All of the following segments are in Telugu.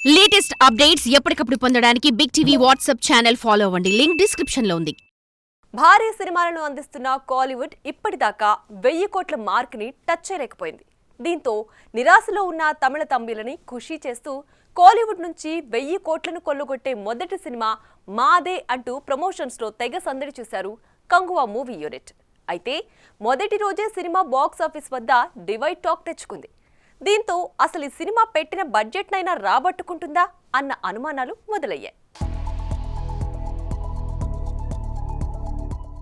లేటెస్ట్ అప్డేట్స్ ఎప్పటికప్పుడు పొందడానికి Big TV WhatsApp channel follow అవ్వండి. లింక్ డిస్క్రిప్షన్ లో ఉంది. భారీ సినిమాలను అందిస్తున్న కాలీవుడ్ ఇప్పటిదాకా 1000 కోట్ల మార్క్ ని టచ్ చేయలేకపోయింది. దీంతో నిరాశలో ఉన్న తమిళ తంబిలని ఖుషీ చేస్తూ కాలీవుడ్ నుంచి 1000 కోట్లను కొల్లగొట్టే మొదటి సినిమా మాదే అంటూ ప్రమోషన్స్ లో తెగ సందడి చేశారు కంగువా మూవీ యూనిట్. అయితే మొదటి రోజే సినిమా బాక్స్ ఆఫీస్ వద్ద డివైడ్ టాక్ తెచ్చుకుంది. దీంతో అసలు ఈ సినిమా పెట్టిన బడ్జెట్ నైనా రాబట్టుకుంటుందా అన్న అనుమానాలు మొదలయ్యాయి.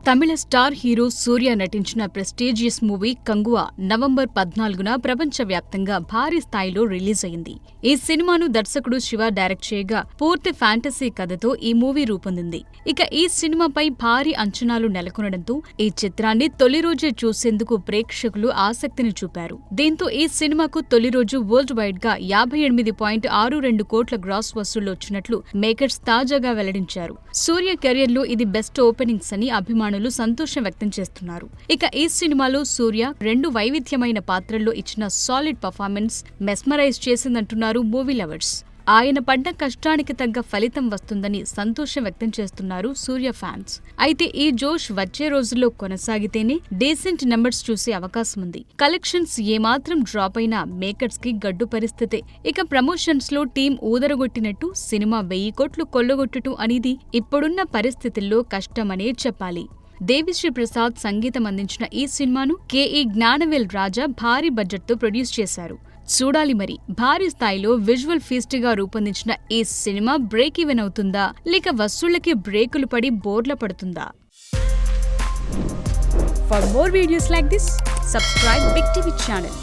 తమిళ స్టార్ హీరో సూర్య నటించిన ప్రెస్టీజియస్ మూవీ కంగువా నవంబర్ 14న ప్రపంచవ్యాప్తంగా భారీ స్థాయిలో రిలీజ్ అయింది. ఈ సినిమాను దర్శకుడు శివ డైరెక్ట్ చేయగా పూర్తి ఫ్యాంటసీ కథతో ఈ మూవీ రూపొందింది. ఇక ఈ సినిమాపై భారీ అంచనాలు నెలకొనడంతో ఈ చిత్రాన్ని తొలి రోజే చూసేందుకు ప్రేక్షకులు ఆసక్తిని చూపారు. దీంతో ఈ సినిమాకు తొలి రోజు వరల్డ్ వైడ్ గా 58.62 కోట్ల గ్రాస్ వసూళ్లు వచ్చినట్లు మేకర్స్ తాజాగా వెల్లడించారు. సూర్య కెరియర్ లో ఇది బెస్ట్ ఓపెనింగ్స్ అని అభిమానులు సంతోషం వ్యక్తం చేస్తున్నారు. ఇక ఈ సినిమాలో సూర్య 2 వైవిధ్యమైన పాత్రల్లో ఇచ్చిన సాలిడ్ పర్ఫార్మెన్స్ మెస్మరైజ్ చేసిందంటున్నారు మూవీ లవర్స్. ఆయన పడ్డ కష్టానికి తగ్గ ఫలితం వస్తుందని సంతోషం వ్యక్తం చేస్తున్నారు సూర్య ఫ్యాన్స్. అయితే ఈ జోష్ వచ్చే రోజుల్లో కొనసాగితేనే డీసెంట్ నెంబర్స్ చూసే అవకాశం ఉంది. కలెక్షన్స్ ఏమాత్రం డ్రాప్ అయినా మేకర్స్ కి గడ్డు పరిస్థితే. ఇక ప్రమోషన్స్ లో టీం ఊదరగొట్టినట్టు సినిమా 1000 కోట్లు కొల్లగొట్టడం అనేది ఇప్పుడున్న పరిస్థితుల్లో కష్టమనే చెప్పాలి. దేవిశ్రీ ప్రసాద్ సంగీతం అందించిన ఈ సినిమాను కెఈ జ్ఞానవేల్ రాజా భారీ బడ్జెట్ తో ప్రొడ్యూస్ చేశారు. చూడాలి మరి భారీ స్థాయిలో విజువల్ ఫీస్ట్ గా రూపొందించిన ఈ సినిమా బ్రేక్ ఈవెన్ అవుతుందా లేక వసూళ్లకి బ్రేకులు పడి బోర్ల పడుతుందా? For more videos like this, subscribe Big TV channel.